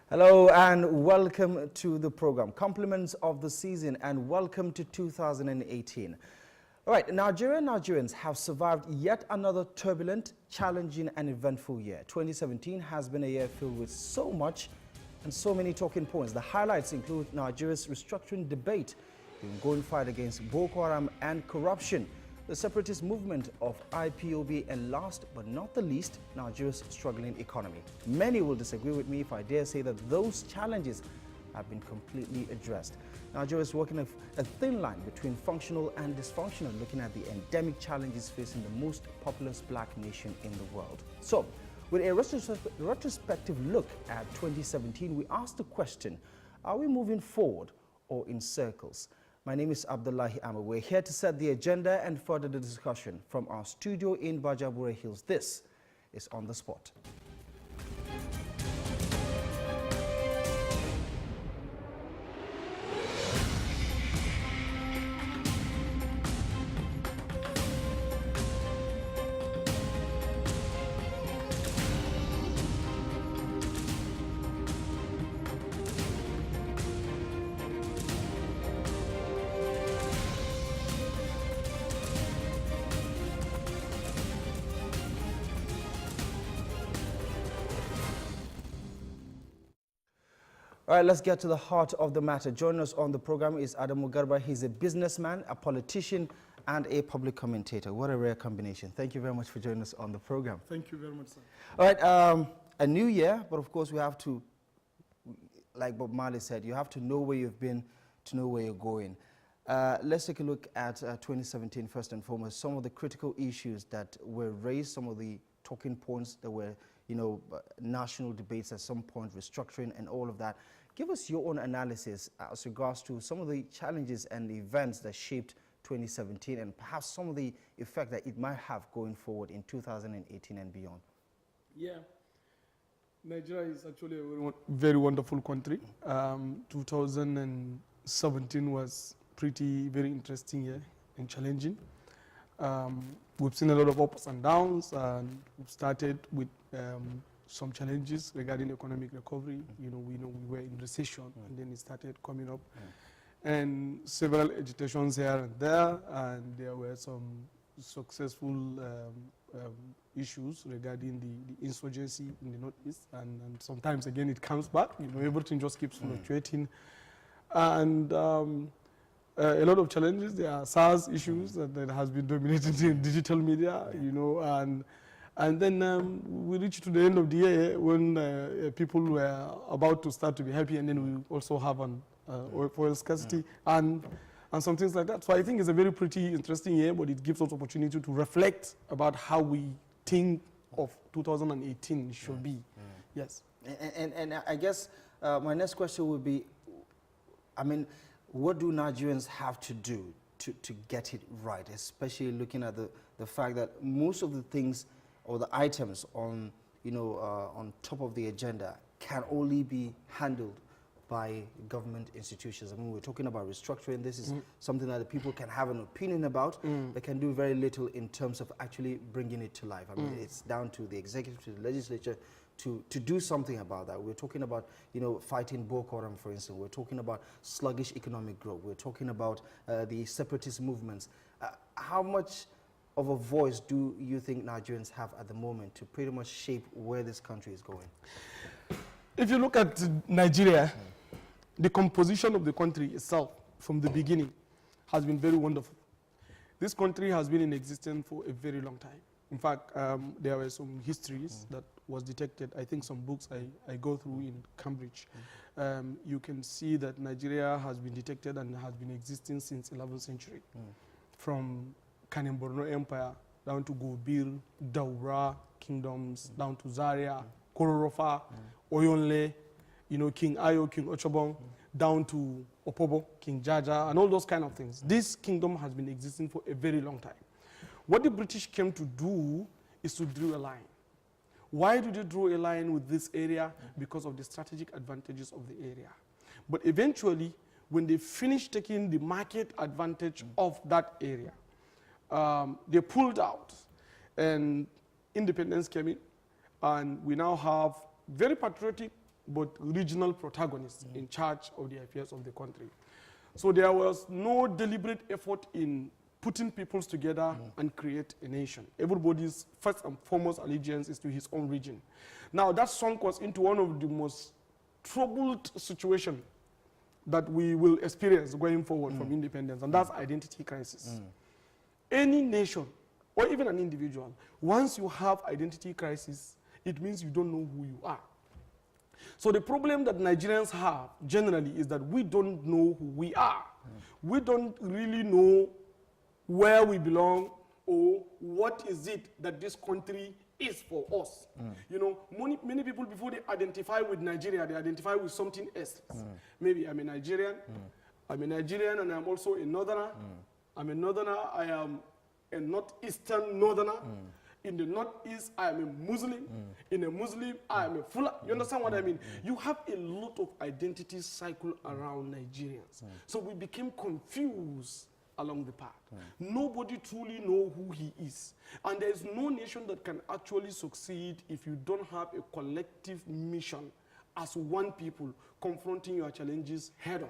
Hello and welcome to the program. Compliments of the season and welcome to 2018. All right, Nigerians have survived yet another turbulent, challenging and eventful year. 2017 has been a year filled with so much and so many talking points. The highlights include Nigeria's restructuring debate, the ongoing fight against Boko Haram and corruption, the separatist movement of IPOB, and last but not the least, Nigeria's struggling economy. Many will disagree with me if I dare say that those challenges have been completely addressed. Nigeria is walking a thin line between functional and dysfunctional, looking at the endemic challenges facing the most populous black nation in the world. So, with a retrospective look at 2017, we asked the question, are we moving forward or in circles? My name is Abdullahi Ahmed. We're here to set the agenda and further the discussion. From our studio in Bajabure Hills, this is On the Spot. All right, let's get to the heart of the matter. Joining us on the program is Adamu Garba. He's a businessman, a politician, and a public commentator. What a rare combination. Thank you very much for joining us on the program. Thank you very much, sir. All right, a new year, but of course we have to, like Bob Marley said, you have to know where you've been to know where you're going. Let's take a look at 2017 first and foremost. Some of the critical issues that were raised, some of the talking points that were, national debates at some point, restructuring and all of that. Give us your own analysis as regards to some of the challenges and the events that shaped 2017 and perhaps some of the effect that it might have going forward in 2018 and beyond. Yeah, Nigeria is actually a very wonderful country. 2017 was very interesting year and challenging. We've seen a lot of ups and downs, and we've started with some challenges regarding economic recovery. We know we were in recession, and then it started coming up, and several agitations here and there, and there were some successful issues regarding the insurgency in the Northeast, and sometimes again it comes back. Everything just keeps fluctuating, and a lot of challenges. There are SARS issues that has been dominating the digital media, and then we reached to the end of the year when people were about to start to be happy, and then we also have an oil scarcity and some things like that. So I think it's a very pretty interesting year, but it gives us opportunity to reflect about how we think of 2018 should be. Yes. And I guess my next question would be, what do Nigerians have to do to get it right, especially looking at the fact that most of the things or the items on, on top of the agenda can only be handled by government institutions. We're talking about restructuring. This is something that the people can have an opinion about. They can do very little in terms of actually bringing it to life. It's down to the executive, to the legislature, to do something about that. We're talking about, fighting Boko Haram, for instance. We're talking about sluggish economic growth. We're talking about the separatist movements. How much of a voice do you think Nigerians have at the moment to pretty much shape where this country is going? If you look at Nigeria, the composition of the country itself from the beginning has been very wonderful. This country has been in existence for a very long time. In fact, there were some histories that was detected. I think some books I go through in Cambridge. You can see that Nigeria has been detected and has been existing since 11th century. From Kanem Borno Empire down to Gobir, Daura kingdoms, down to Zaria, Kororofa, Oyonle, King Ayo, King Ochobong, down to Opobo, King Jaja, and all those kind of things. This kingdom has been existing for a very long time. What the British came to do is to draw a line. Why did they draw a line with this area? Because of the strategic advantages of the area. But eventually, when they finished taking the market advantage of that area, they pulled out, and independence came in, and we now have very patriotic but regional protagonists in charge of the affairs of the country. So there was no deliberate effort in putting peoples together and create a nation. Everybody's first and foremost allegiance is to his own region. Now that sunk us into one of the most troubled situations that we will experience going forward from independence, and that's identity crisis. Any nation, or even an individual, once you have identity crisis, it means you don't know who you are. So the problem that Nigerians have generally is that we don't know who we are. We don't really know where we belong or what is it that this country is for us. You know, many people, before they identify with Nigeria, they identify with something else. Maybe I'm a Nigerian. I'm a Nigerian and I'm also a northerner. I'm a northerner. I am a northeastern northerner. In the northeast, I am a Muslim. In a Muslim, I am a Fula. You understand what I mean? You have a lot of identity cycle around Nigerians. So we became confused along the path. Nobody truly know who he is. And there is no nation that can actually succeed if you don't have a collective mission as one people confronting your challenges head on.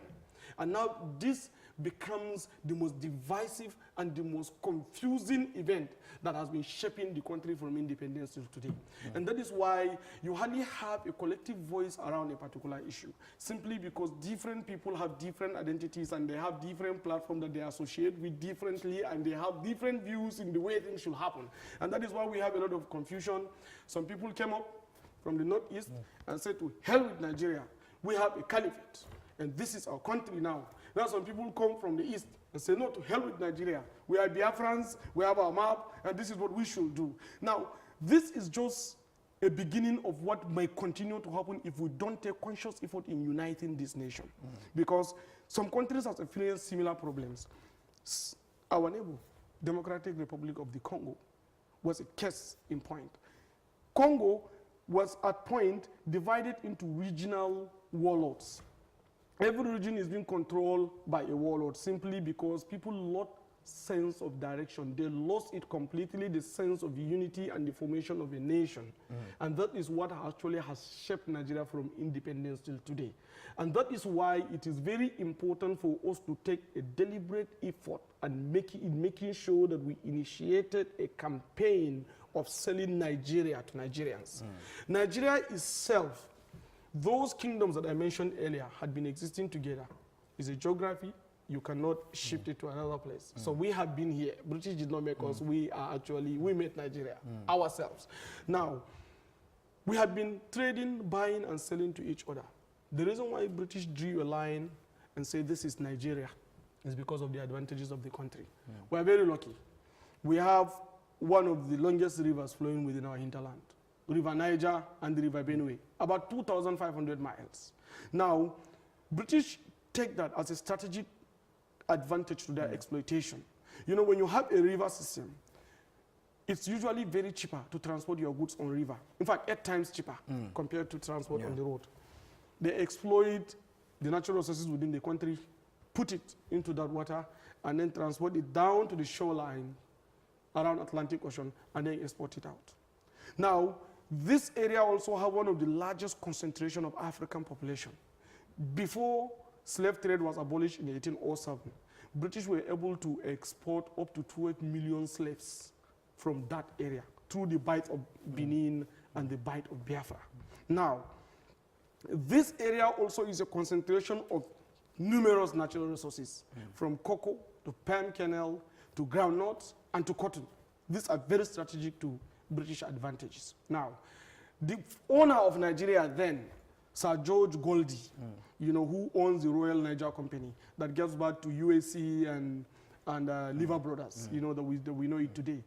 And now this becomes the most divisive and the most confusing event that has been shaping the country from independence till today. And that is why you hardly have a collective voice around a particular issue, simply because different people have different identities and they have different platforms that they associate with differently, and they have different views in the way things should happen. And that is why we have a lot of confusion. Some people came up from the northeast and said, to hell with Nigeria, we have a caliphate and this is our country now. Now some people come from the east and say, no, to hell with Nigeria. We are Biafrans, we have our map, and this is what we should do. Now, this is just a beginning of what may continue to happen if we don't take conscious effort in uniting this nation. Because some countries have experienced similar problems. Our neighbor, Democratic Republic of the Congo, was a case in point. Congo was at point divided into regional warlords. Every region is being controlled by a warlord simply because people lost sense of direction. They lost it completely, the sense of unity and the formation of a nation. And that is what actually has shaped Nigeria from independence till today. And that is why it is very important for us to take a deliberate effort and making sure that we initiated a campaign of selling Nigeria to Nigerians. Nigeria itself, those kingdoms that I mentioned earlier had been existing together. It's a geography. You cannot shift it to another place. So we have been here. British did not make us. We made Nigeria ourselves. Now, we have been trading, buying and selling to each other. The reason why British drew a line and said this is Nigeria is because of the advantages of the country. We are very lucky. We have one of the longest rivers flowing within our hinterland. River Niger and the River Benue, about 2,500 miles. Now, British take that as a strategic advantage to their exploitation. You know, when you have a river system, it's usually very cheaper to transport your goods on river. In fact, 8 times cheaper compared to transport on the road. They exploit the natural resources within the country, put it into that water, and then transport it down to the shoreline around Atlantic Ocean, and then export it out. Now, this area also have one of the largest concentration of African population. Before slave trade was abolished in 1807, British were able to export up to 12 million slaves from that area through the Bight of Benin and the Bight of Biafra. Now, this area also is a concentration of numerous natural resources, from cocoa to palm kernel to groundnuts and to cotton. These are very strategic to British advantages. Now, the owner of Nigeria then, Sir George Goldie, you know, who owns the Royal Niger Company that gives back to UAC and Lever Brothers, you know, that we know it today,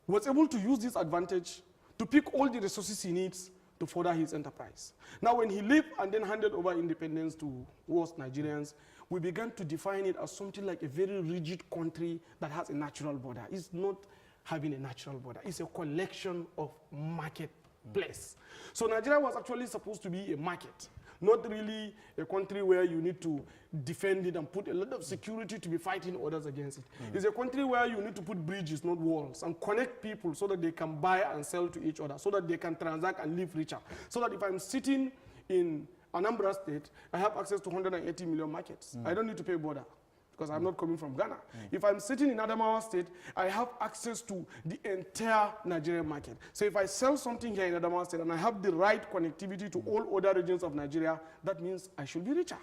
was able to use this advantage to pick all the resources he needs to further his enterprise. Now, when he left and then handed over independence to us Nigerians, we began to define it as something like a very rigid country that has a natural border. It's not having a natural border. It's a collection of marketplace. So Nigeria was actually supposed to be a market, not really a country where you need to defend it and put a lot of security to be fighting others against it. It's a country where you need to put bridges, not walls, and connect people so that they can buy and sell to each other, so that they can transact and live richer. So that if I'm sitting in Anambra State, I have access to 180 million markets. I don't need to pay border because I'm not coming from Ghana. If I'm sitting in Adamawa State, I have access to the entire Nigerian market. So if I sell something here in Adamawa State and I have the right connectivity to all other regions of Nigeria, that means I should be richer.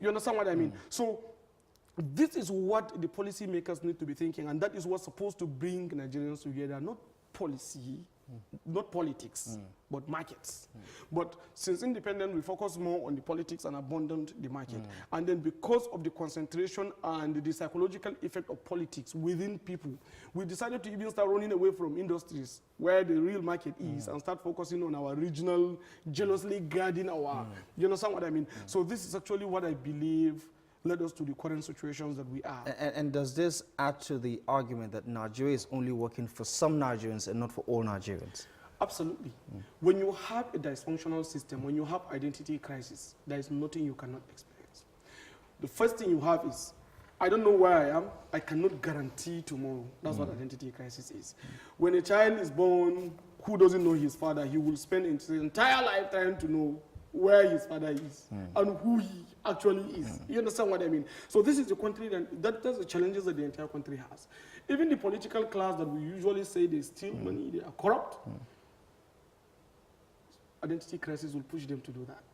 You understand what I mean? So this is what the policymakers need to be thinking, and that is what's supposed to bring Nigerians together, not policy, not politics, but markets. But since independent, we focus more on the politics and abandoned the market. And then because of the concentration and the psychological effect of politics within people, we decided to even start running away from industries where the real market is and start focusing on our regional, jealously guarding our, you understand what I mean? So this is actually what I believe led us to the current situations that we are. And does this add to the argument that Nigeria is only working for some Nigerians and not for all Nigerians? Absolutely. When you have a dysfunctional system, when you have identity crisis, there is nothing you cannot experience. The first thing you have is, I don't know where I am, I cannot guarantee tomorrow. That's what identity crisis is. When a child is born who doesn't know his father, he will spend his entire lifetime to know where his father is and who he actually is. You understand what I mean? So this is the country that's the challenges that the entire country has. Even the political class that we usually say they steal money, they are corrupt, identity crisis will push them to do that.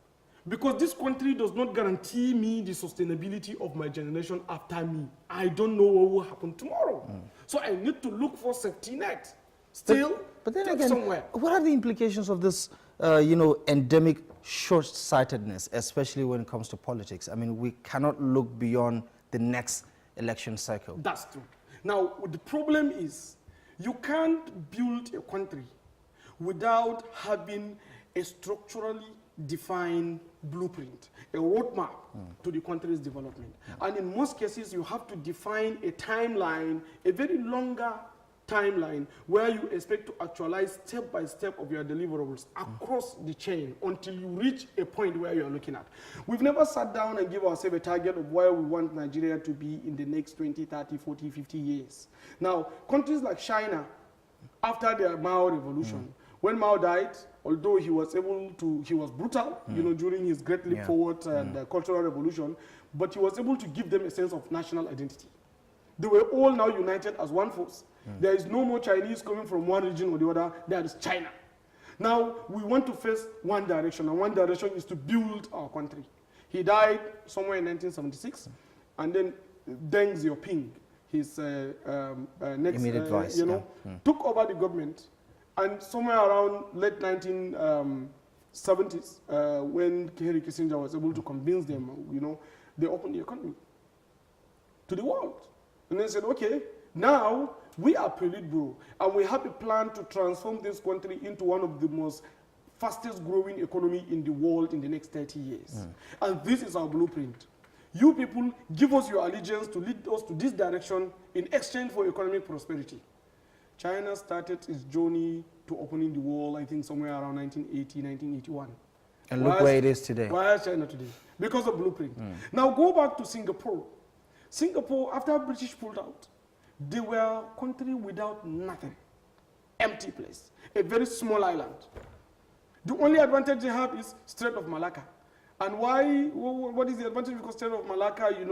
Because this country does not guarantee me the sustainability of my generation after me. I don't know what will happen tomorrow. So I need to look for safety net. Still, but then again, somewhere. What are the implications of this, endemic short-sightedness, especially when it comes to politics? I mean, we cannot look beyond the next election cycle. That's true. Now, the problem is, you can't build a country without having a structurally defined blueprint, a roadmap to the country's development. And in most cases, you have to define a timeline, a very longer timeline, where you expect to actualize step by step of your deliverables across the chain until you reach a point where you are looking at. We've never sat down and give ourselves a target of where we want Nigeria to be in the next 20, 30, 40, 50 years. Now, countries like China, after their Mao revolution, when Mao died, although he was brutal, during his Great Leap Forward and Cultural Revolution, but he was able to give them a sense of national identity. They were all now united as one force. There is no more Chinese coming from one region or the other. There is China. Now, we want to face one direction, and one direction is to build our country. He died somewhere in 1976, and then Deng Xiaoping, his next, immediate vice, took over the government, and somewhere around late 1970s, when Henry Kissinger was able to convince them, they opened the economy to the world. And they said, okay, now we are Politburo, and we have a plan to transform this country into one of the most fastest growing economy in the world in the next 30 years. And this is our blueprint. You people give us your allegiance to lead us to this direction in exchange for economic prosperity. China started its journey to opening the world, I think, somewhere around 1980, 1981. And look where it is today. Why is China today? Because of blueprint. Now go back to Singapore. Singapore, after British pulled out, they were a country without nothing. Empty place. A very small island. The only advantage they have is Strait of Malacca. And why? What is the advantage? Because Strait of Malacca, have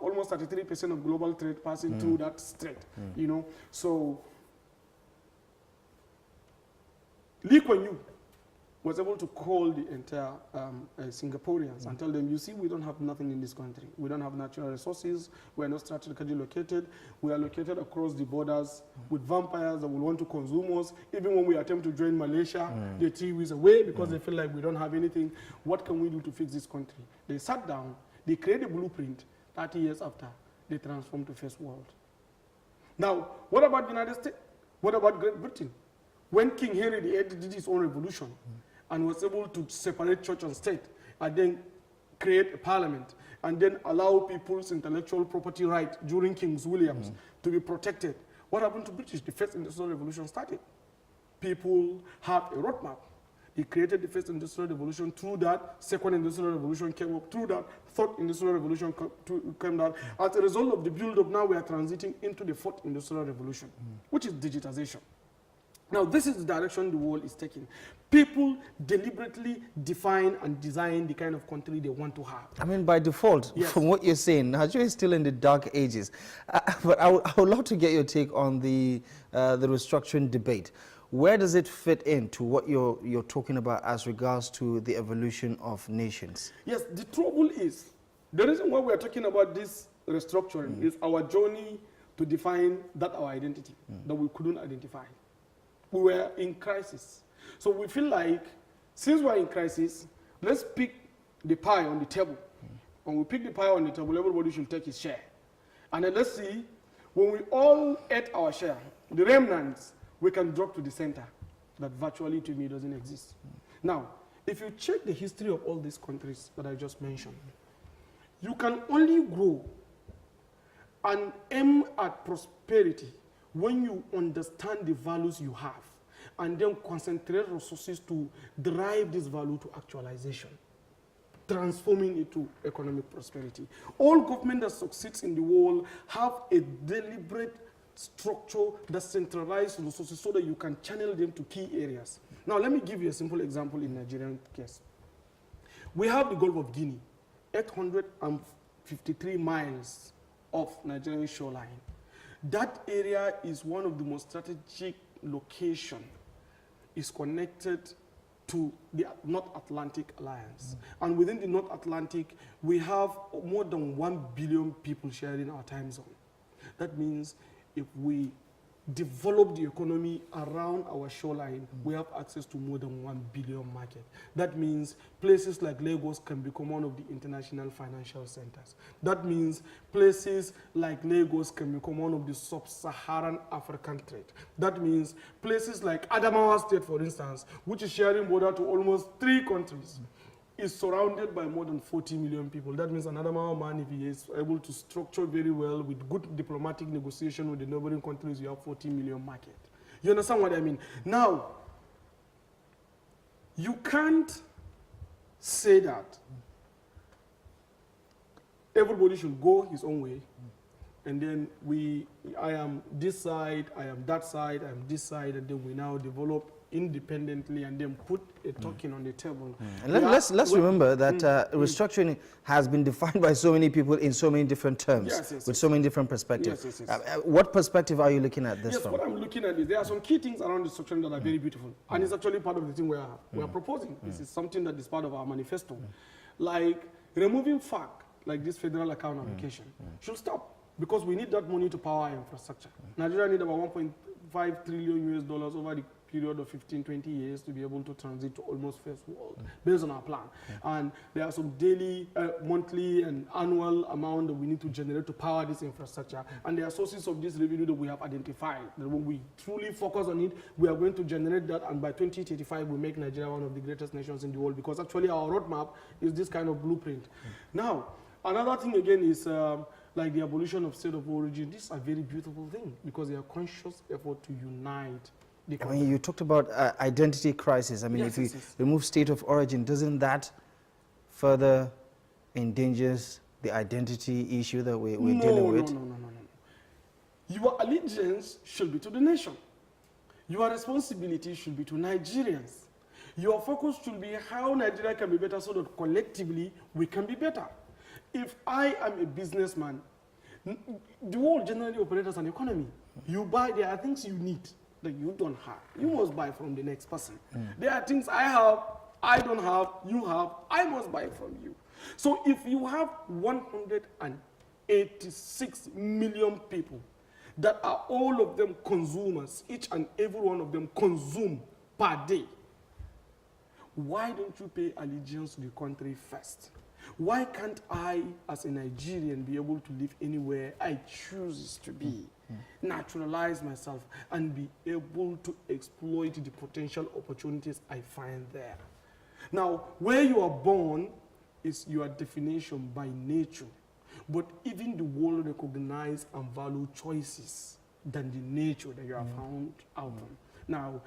almost 33% of global trade passing through that strait. So Lee Kuan Yew was able to call the entire Singaporeans and tell them, you see, we don't have nothing in this country. We don't have natural resources. We are not strategically located. We are located across the borders with vampires that will want to consume us. Even when we attempt to join Malaysia, they tear us away because they feel like we don't have anything. What can we do to fix this country? They sat down, they created a blueprint. 30 years after, they transformed to first world. Now, what about the United States? What about Great Britain? When King Henry VIII did his own revolution, and was able to separate church and state, and then create a parliament, and then allow people's intellectual property right during King William's to be protected. What happened to British? The first industrial revolution started. People have a roadmap. They created the first industrial revolution. Through that, second industrial revolution came up. Through that, third industrial revolution came down. As a result of the build-up, now we are transiting into the fourth industrial revolution, which is digitization. Now, this is the direction the world is taking. People deliberately define and design the kind of country they want to have. I mean, by default, Yes. from what you're saying, Nigeria is still in the dark ages. But I would love to get your take on the restructuring debate. Where does it fit into what you're talking about as regards to the evolution of nations? Yes, the trouble is, the reason why we are talking about this restructuring is our journey to define that our identity that we couldn't identify. We were in crisis. So we feel like, since we're in crisis, let's pick the pie on the table. When we pick the pie on the table, everybody should take his share. And then let's see, when we all ate our share, the remnants, we can drop to the center that virtually, to me, doesn't exist. Now, if you check the history of all these countries that I just mentioned, you can only grow and aim at prosperity when you understand the values you have and then concentrate resources to drive this value to actualization, transforming it to economic prosperity. All government that succeeds in the world have a deliberate structure that centralizes resources so that you can channel them to key areas. Now, let me give you a simple example in Nigerian case. We have the Gulf of Guinea, 853 miles of Nigerian shoreline. That area is one of the most strategic locations. Is connected to the North Atlantic Alliance. And within the North Atlantic, we have more than 1 billion people sharing our time zone. That means if we develop the economy around our shoreline, we have access to more than 1 billion market. That means places like Lagos can become one of the international financial centers. That means places like Lagos can become one of the sub-Saharan African trade. That means places like Adamawa State, for instance, which is sharing border to almost 3 countries, is surrounded by more than 40 million people. That means an Adamawa man, if he is able to structure very well with good diplomatic negotiation with the neighboring countries, you have 40 million market. You understand what I mean? Now, you can't say that everybody should go his own way, and then I am this side, I am that side, I am this side, and then we now develop independently and then put a token on the table. And let's remember that restructuring has been defined by so many people in so many different terms, with so many different perspectives. What perspective are you looking at this from? What I'm looking at is there are some key things around restructuring that are very beautiful, and it's actually part of the thing we are proposing. This is something that is part of our manifesto. Like removing FAC, like this federal account allocation, should stop, because we need that money to power our infrastructure. Nigeria need about 1.5 trillion US dollars over the period of 15, 20 years to be able to transit to almost first world, based on our plan. And there are some daily, monthly, and annual amount that we need to generate to power this infrastructure. And there are sources of this revenue that we have identified, that when we truly focus on it, we are going to generate that, and by 2035, we make Nigeria one of the greatest nations in the world, because actually our roadmap is this kind of blueprint. Now, another thing again is like the abolition of state of origin. This is a very beautiful thing, because they are conscious effort to unite. I mean, you talked about identity crisis. I mean, if you remove state of origin, doesn't that further endangers the identity issue that we're dealing with? No. Your allegiance should be to the nation. Your responsibility should be to Nigerians. Your focus should be how Nigeria can be better, so that collectively we can be better. If I am a businessman, the world generally operates as an economy. You buy, there are things you need that you don't have. You must buy from the next person. There are things I have, I don't have, you have, I must buy from you. So if you have 186 million people that are all of them consumers, each and every one of them consume per day, why don't you pay allegiance to the country first? Why can't I, as a Nigerian, be able to live anywhere I choose to be, naturalize myself, and be able to exploit the potential opportunities I find there? Now, where you are born is your definition by nature, but even the world recognizes and value choices than the nature that you are found out on. Now,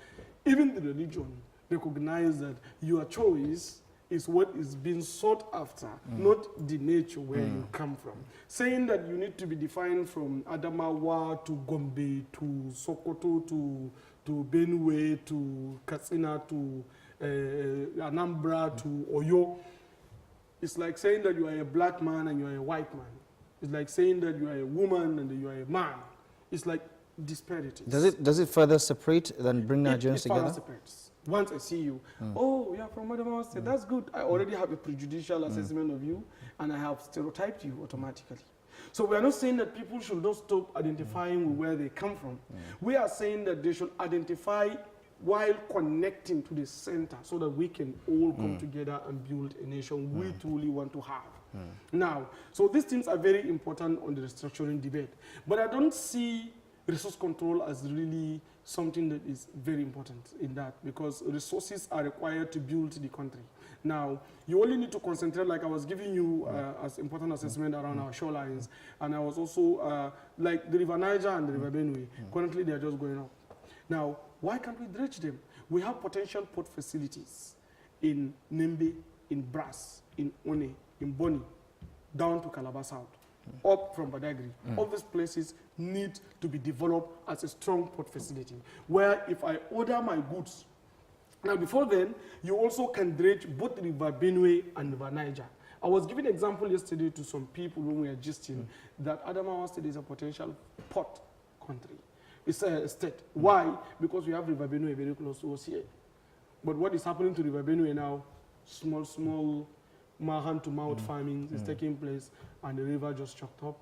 even the religion recognizes that your choice is what is being sought after, not the nature where you come from. Saying that you need to be defined from Adamawa to Gombe to Sokoto to to Benue, to Katsina, to Anambra, to Oyo. It's like saying that you are a black man and you are a white man. It's like saying that you are a woman and you are a man. It's like disparities. Does it further separate than bring Nigerians together? It further separates. Once I see you, oh, you are from Adamawa State, that's good. I already have a prejudicial assessment of you, and I have stereotyped you automatically. So we are not saying that people should not stop identifying with where they come from. We are saying that they should identify while connecting to the center so that we can all come together and build a nation we truly want to have. Now, so these things are very important on the restructuring debate. But I don't see resource control as really something that is very important in that, because resources are required to build the country. Now, you only need to concentrate, like I was giving you as important assessment around our shorelines, and I was also, like the River Niger and the River Benue, currently they are just going up. Now, why can't we dredge them? We have potential port facilities in Nembe, in Brass, in One, in Boni, down to Calabar South, up from Badagry. All these places need to be developed as a strong port facility, where if I order my goods, now before then, you also can dredge both River Benue and River Niger. I was giving an example yesterday to some people when we were gisting that Adamawa State is a potential port country. It's a state. Why? Because we have River Benue very close to us here. But what is happening to River Benue now, small hand-to-mouth farming is taking place, and the river just choked up.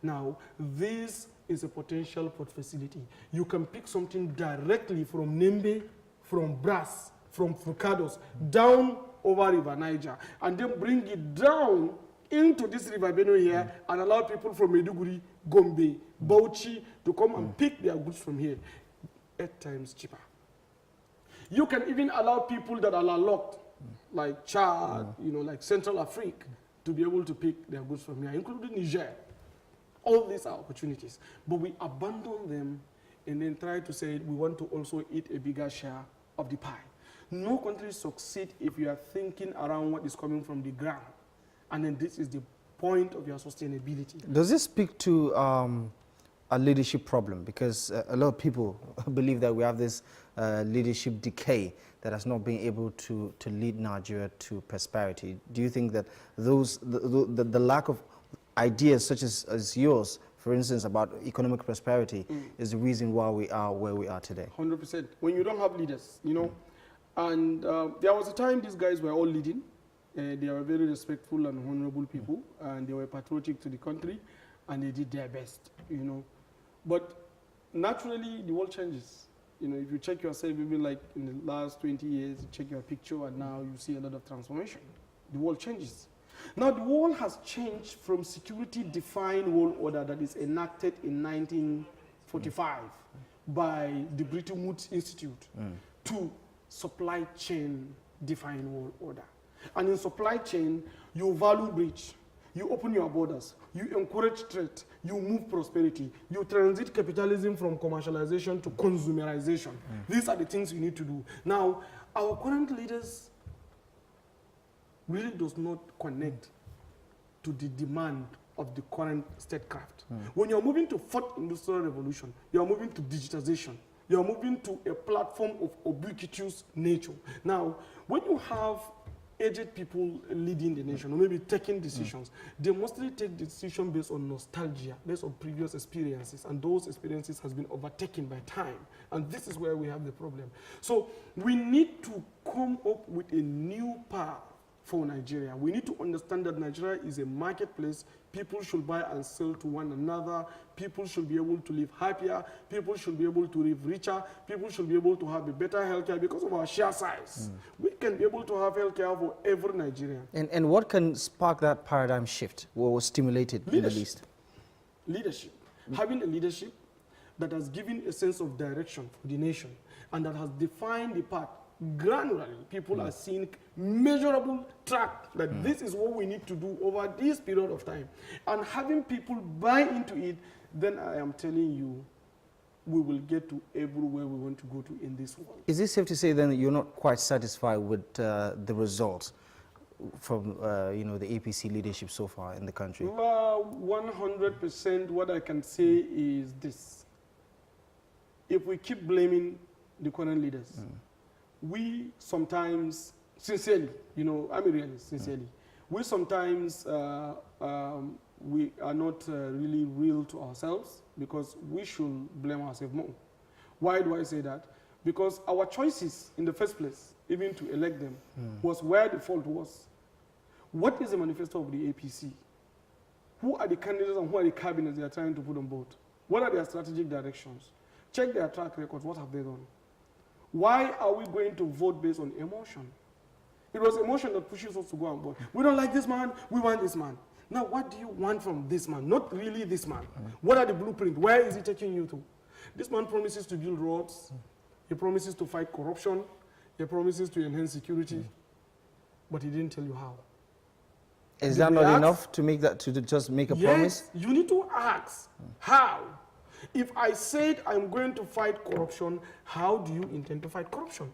Now, this is a potential port facility. You can pick something directly from Nembe, from Brass, from Fukados, down over River Niger, and then bring it down into this River Benue here and allow people from Maiduguri, Gombe, Bauchi to come and pick their goods from here 8 times cheaper. You can even allow people that are locked, like Chad, you know, like Central Africa, to be able to pick their goods from here, including Niger. All these are opportunities. But we abandon them and then try to say we want to also eat a bigger share of the pie. No country succeeds if you are thinking around what is coming from the ground. And then this is the point of your sustainability. Does this speak to a leadership problem? Because a lot of people believe that we have this leadership decay that has not been able to lead Nigeria to prosperity. Do you think that the lack of ideas such as yours, for instance, about economic prosperity is the reason why we are where we are today? 100%. When you don't have leaders, you know, and there was a time these guys were all leading. They were very respectful and honorable people, and they were patriotic to the country, and they did their best, you know. But naturally, the world changes. You know, if you check yourself, even like in the last 20 years, you check your picture, and now you see a lot of transformation. The world changes. Now, the world has changed from security-defined world order that is enacted in 1945 by the Bretton Woods Institute to supply chain-defined world order. And in supply chain, you value bridge, you open your borders, you encourage trade, you move prosperity, you transit capitalism from commercialization to consumerization. These are the things you need to do. Now, our current leaders really does not connect to the demand of the current statecraft. When you're moving to fourth industrial revolution, you're moving to digitization. You're moving to a platform of ubiquitous nature. Now, when you have aged people leading the nation, or maybe taking decisions, they mostly take decisions based on nostalgia, based on previous experiences, and those experiences has been overtaken by time. And this is where we have the problem. So we need to come up with a new path for Nigeria. We need to understand that Nigeria is a marketplace. People should buy and sell to one another. People should be able to live happier. People should be able to live richer. People should be able to have a better healthcare because of our sheer size. We can be able to have healthcare for every Nigerian. And what can spark that paradigm shift or stimulate it in the least? Leadership. Having a leadership that has given a sense of direction for the nation and that has defined the path. Granularly, people are seeing measurable track that this is what we need to do over this period of time. And having people buy into it, then I am telling you, we will get to everywhere we want to go to in this world. Is it safe to say then that you're not quite satisfied with the results from you know, the APC leadership so far in the country? 100%. What I can say is this. If we keep blaming the current leaders, we sometimes, sincerely, you know, I'm a realist, sincerely, we sometimes, we are not really real to ourselves because we should blame ourselves more. Why do I say that? Because our choices in the first place, even to elect them, was where the fault was. What is the manifesto of the APC? Who are the candidates and who are the cabinets they are trying to put on board? What are their strategic directions? Check their track records. What have they done? Why are we going to vote based on emotion? It was emotion that pushes us to go on board. We don't like this man, we want this man. Now, what do you want from this man? Not really this man. What are the blueprints? Where is he taking you to? This man promises to build roads. He promises to fight corruption. He promises to enhance security. But he didn't tell you how. Is that not enough to make that, to just make a promise? Yes, you need to ask how. If I said I'm going to fight corruption, how do you intend to fight corruption?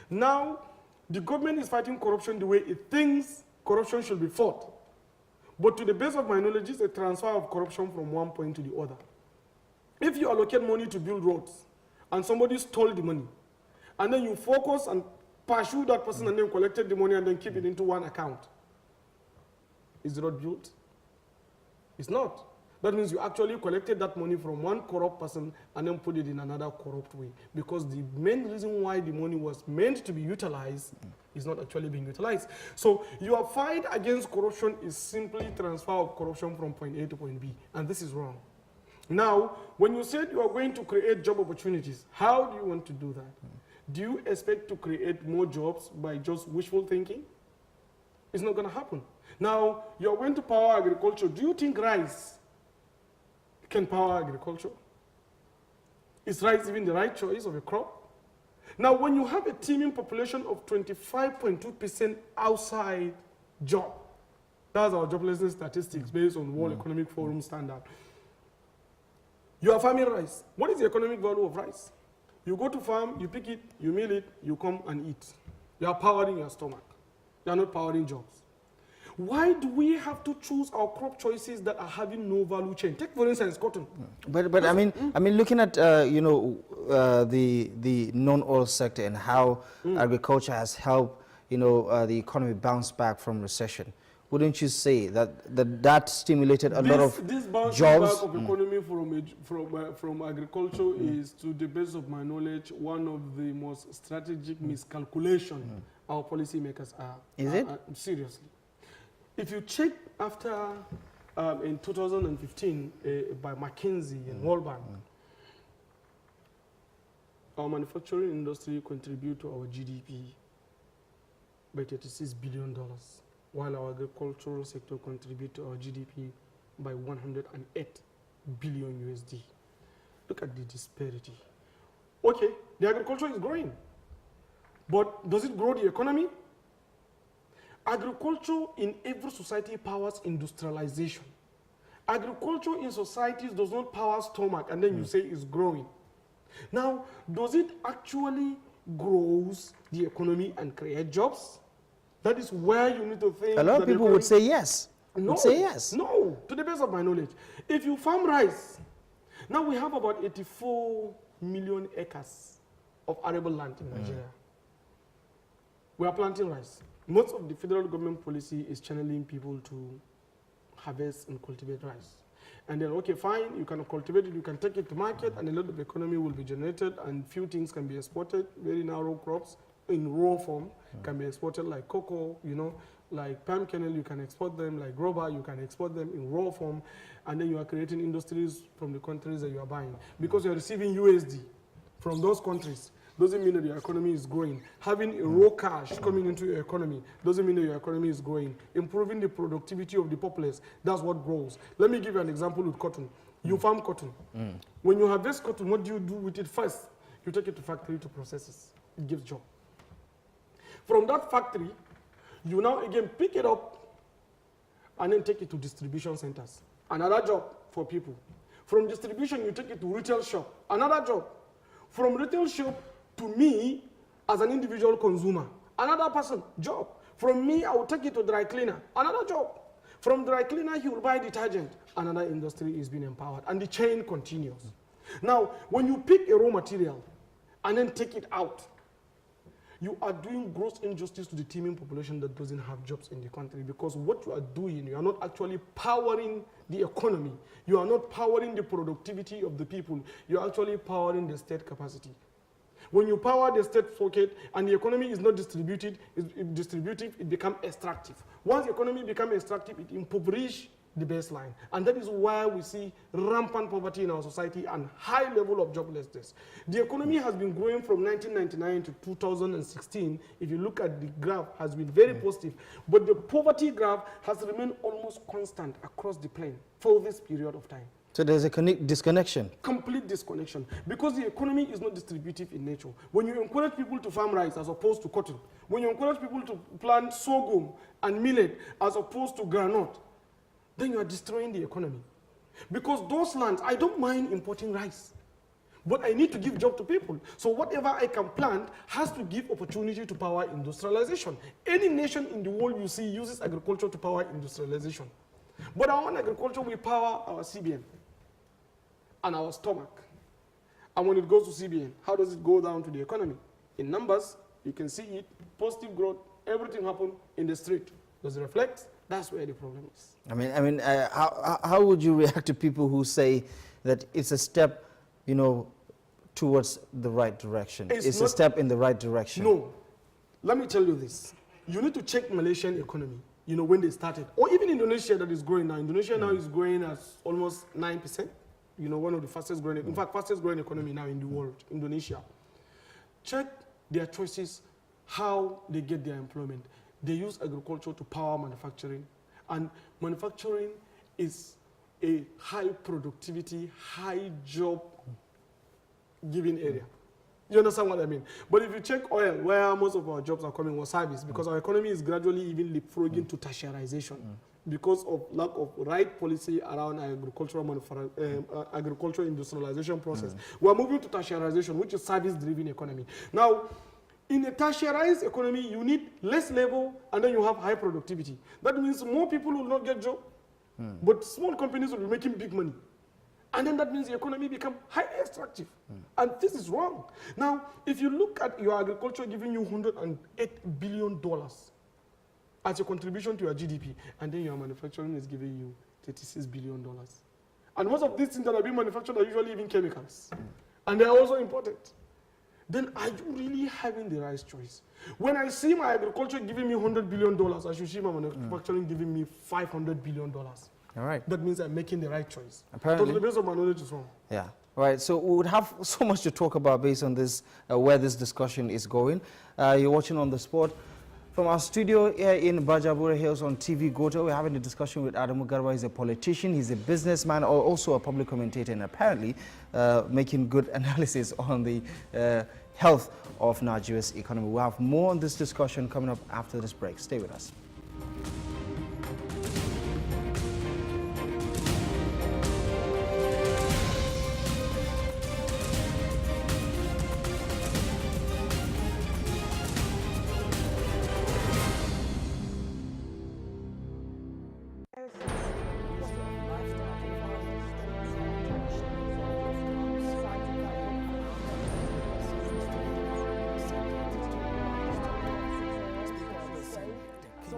Now, the government is fighting corruption the way it thinks corruption should be fought. But to the best of my knowledge, it's a transfer of corruption from one point to the other. If you allocate money to build roads, and somebody stole the money, and then you focus and pursue that person and then collected the money and then keep it into one account, is the road built? It's not. That means you actually collected that money from one corrupt person and then put it in another corrupt way. Because the main reason why the money was meant to be utilized is not actually being utilized. So your fight against corruption is simply transfer of corruption from point A to point B. And this is wrong. Now, when you said you are going to create job opportunities, how do you want to do that? Do you expect to create more jobs by just wishful thinking? It's not going to happen. Now, you're going to power agriculture. Do you think rice can power agriculture? Is rice even the right choice of a crop? Now, when you have a teeming population of 25.2% outside job, that's our joblessness statistics based on World Economic Forum standard. You are farming rice. What is the economic value of rice? You go to farm, you pick it, you mill it, you come and eat. You are powering your stomach. You are not powering jobs. Why do we have to choose our crop choices that are having no value chain? Take, for instance, cotton. But I mean, looking at you know, the non-oil sector and how agriculture has helped, you know, the economy bounce back from recession. Wouldn't you say that stimulated a lot of this bouncing jobs? back of economy from agriculture is, to the best of my knowledge, one of the most strategic miscalculation our policymakers are. Is it? Seriously. If you check after in 2015 by McKinsey and World Bank, our manufacturing industry contribute to our GDP by $36 billion, while our agricultural sector contribute to our GDP by 108 billion USD. Look at the disparity. Okay, the agriculture is growing, but does it grow the economy? Agriculture in every society powers industrialization. Agriculture in societies does not power stomach and then you say it's growing. Now, does it actually grows the economy and create jobs? That is where you need to think. A lot of people would say yes. No, would say yes. No, to the best of my knowledge. If you farm rice, now we have about 84 million acres of arable land in Nigeria. We are planting rice. Most of the federal government policy is channeling people to harvest and cultivate rice. And then, okay, fine, you can cultivate it, you can take it to market, and a lot of economy will be generated, and few things can be exported, very narrow crops in raw form can be exported, like cocoa, you know, like palm kernel, you can export them, like rubber, you can export them in raw form, and then you are creating industries from the countries that you are buying. Because you are receiving USD from those countries, doesn't mean that your economy is growing. Having a raw cash coming into your economy doesn't mean that your economy is growing. Improving the productivity of the populace, that's what grows. Let me give you an example with cotton. You farm cotton. When you harvest cotton, what do you do with it first? You take it to factory to process it. It gives job. From that factory, you now again pick it up and then take it to distribution centers. Another job for people. From distribution, you take it to retail shop. Another job. From retail shop to me as an individual consumer. Another person, job. From me, I will take it to dry cleaner. Another job. From dry cleaner, he will buy detergent. Another industry is being empowered. And the chain continues. Now, when you pick a raw material and then take it out, you are doing gross injustice to the teeming population that doesn't have jobs in the country, because what you are doing, you are not actually powering the economy. You are not powering the productivity of the people. You are actually powering the state capacity. When you power the state pocket and the economy is not distributed, distributive, it becomes extractive. Once the economy becomes extractive, it impoverishes the baseline. And that is why we see rampant poverty in our society and high level of joblessness. The economy has been growing from 1999 to 2016. If you look at the graph, has been very positive. But the poverty graph has remained almost constant across the plain for this period of time. So there's a disconnection. Complete disconnection, because the economy is not distributive in nature. When you encourage people to farm rice as opposed to cotton, when you encourage people to plant sorghum and millet as opposed to granite, then you are destroying the economy. Because those lands, I don't mind importing rice, but I need to give job to people. So whatever I can plant has to give opportunity to power industrialization. Any nation in the world you see uses agriculture to power industrialization. But our own agriculture will power our CBN and our stomach. And when it goes to CBN, how does it go down to the economy? In numbers, you can see it, positive growth, everything happen in the street. Does it reflect? That's where the problem is. How would you react to people who say that it's a step, towards the right direction? It's a step in the right direction. No. Let me tell you this. You need to check Malaysian economy, when they started. Or even Indonesia that is growing now. Indonesia now is growing at almost 9%. One of the fastest growing, in fact, fastest growing economy now in the world, Indonesia. Check their choices, how they get their employment. They use agriculture to power manufacturing, and manufacturing is a high productivity, high job giving area. You understand what I mean? But if you check oil, where most of our jobs are coming, was service, because our economy is gradually even leapfrogging to tertiarization because of lack of right policy around agricultural industrialization process. We're moving to tertiarization, which is service-driven economy. Now, in a tertiarized economy, you need less labor and then you have high productivity. That means more people will not get job, but small companies will be making big money. And then that means the economy becomes highly extractive. And this is wrong. Now, if you look at your agriculture giving you $108 billion as a contribution to your GDP, and then your manufacturing is giving you $36 billion. And most of these things that are being manufactured are usually even chemicals. And they are also imported. Then are you really having the right choice? When I see my agriculture giving me $100 billion, I should see my manufacturing giving me $500 billion. All right. That means I'm making the right choice. Apparently. So to the base of my knowledge is wrong. Yeah. All right. So we would have so much to talk about based on this, where this discussion is going. You're watching On The Spot. From our studio here in Bajabura Hills on TV Gotel, we're having a discussion with Adamu Garba. He's a politician, he's a businessman, or also a public commentator, and apparently making good analysis on the health of Nigeria's economy. We'll have more on this discussion coming up after this break. Stay with us.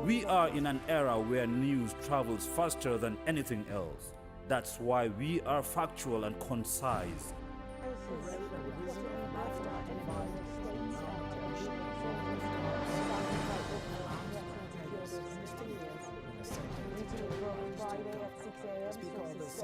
We are in an era where news travels faster than anything else. That's why we are factual and concise.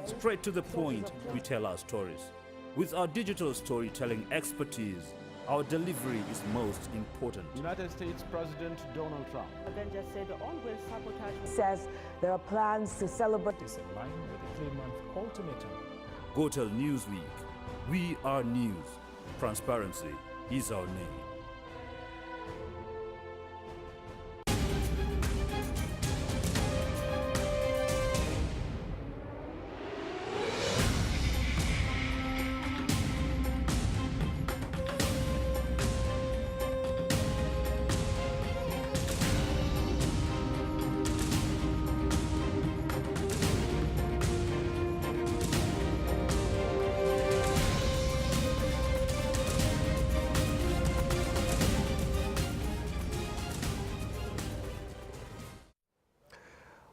Straight to the point, we tell our stories. With our digital storytelling expertise, our delivery is most important. United States President Donald Trump then just said the ongoing sabotage says there are plans to celebrate is in line with a 3-month ultimatum. Gotel Newsweek. We are news. Transparency is our name.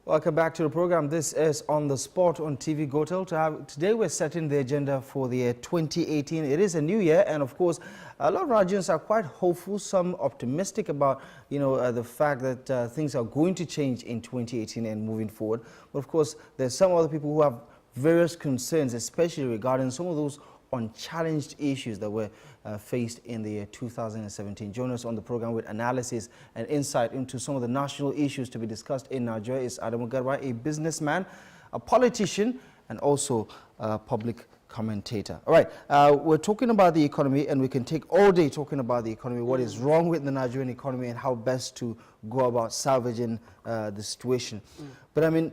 Welcome back to the program. This is On the Spot on TV Gotel. Today we're setting the agenda for the year 2018. It is a new year, and of course, a lot of Nigerians are quite hopeful, some optimistic about the fact that things are going to change in 2018 and moving forward. But of course, there's some other people who have various concerns, especially regarding some of those unchallenged issues that were faced in the year 2017. Join us on the program with analysis and insight into some of the national issues to be discussed in Nigeria is Adamu Garba, a businessman, a politician, and also a public commentator. All right, we're talking about the economy, and we can take all day talking about the economy, what is wrong with the Nigerian economy, and how best to go about salvaging the situation. But I mean,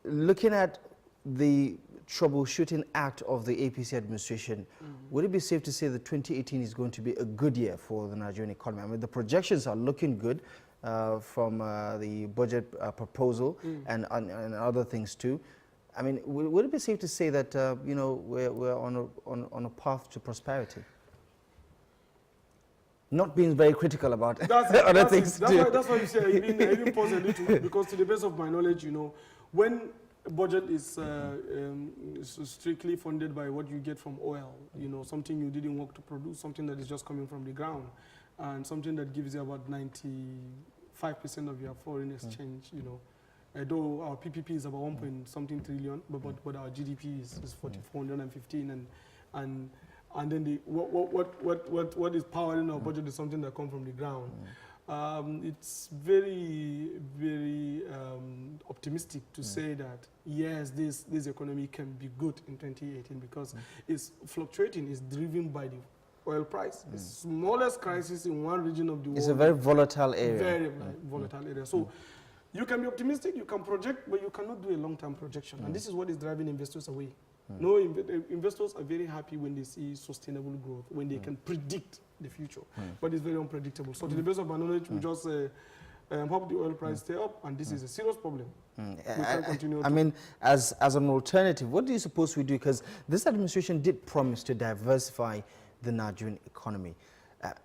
looking at the troubleshooting act of the APC administration, would it be safe to say that 2018 is going to be a good year for the Nigerian economy? I mean, the projections are looking good from the budget proposal and other things too. I mean, would it be safe to say that we're on a path to prosperity? Not being very critical about other things too. That's why you say I didn't pause a little, because to the best of my knowledge, when a budget is strictly funded by what you get from oil, something you didn't work to produce, something that is just coming from the ground, and something that gives you about 95% of your foreign exchange, Although our PPP is about 1 point something trillion, but our GDP is 415, and then what is powering our budget is something that comes from the ground. It's very, very optimistic to say that yes, this economy can be good in 2018 because it's fluctuating. It's driven by the oil price. The smallest crisis in one region of the world. It's a very volatile area. Very volatile area. So you can be optimistic, you can project, but you cannot do a long-term projection. And this is what is driving investors away. No, investors are very happy when they see sustainable growth, when they can predict the future. But it's very unpredictable. So to the best of my knowledge, we just hope the oil price stay up, and this is a serious problem. I mean, as an alternative, what do you suppose we do? Because this administration did promise to diversify the Nigerian economy.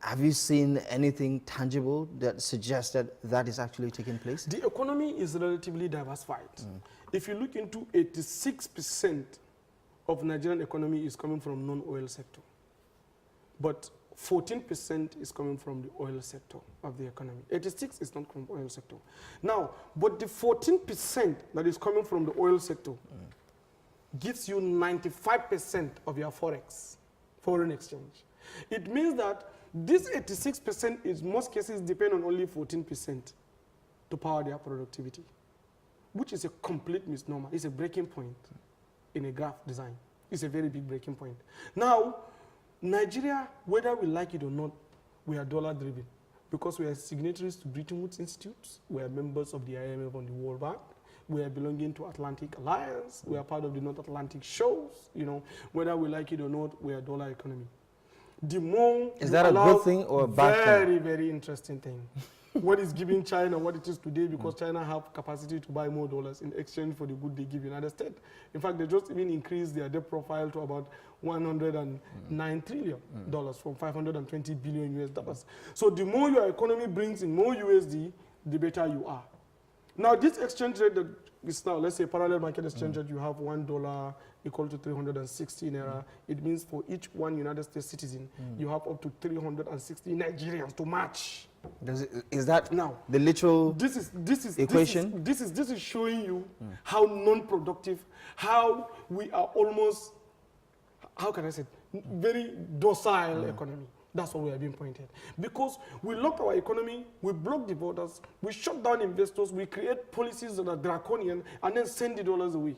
Have you seen anything tangible that suggests that that is actually taking place? The economy is relatively diversified. If you look into 86% of Nigerian economy is coming from non-oil sector, but 14% is coming from the oil sector of the economy. 86 is not from oil sector. Now, but the 14% that is coming from the oil sector gives you 95% of your foreign exchange. It means that this 86% is most cases depend on only 14% to power their productivity, which is a complete misnomer. It's a breaking point in a graph design. It's a very big breaking point. Now, Nigeria, whether we like it or not, we are dollar-driven because we are signatories to Bretton Woods Institute. We are members of the IMF and the World Bank. We are belonging to Atlantic Alliance. We are part of the North Atlantic shows. Whether we like it or not, we are dollar economy. The more is that a good thing or a bad thing? Very, very interesting thing. What is giving China what it is today, because China have capacity to buy more dollars in exchange for the good they give United States. In fact, they just even increased their debt profile to about $109 trillion from $520 billion US. So the more your economy brings in more USD, the better you are. Now this exchange rate that is now, let's say parallel market exchange rate, you have $1 equal to 360 naira. It means for each one United States citizen, you have up to 360 Nigerians to match. Is that now the literal equation? This is showing you how non-productive, how we are almost, how can I say, very docile economy. That's what we are being pointed. Because we lock our economy, we block the borders, we shut down investors, we create policies that are draconian, and then send the dollars away.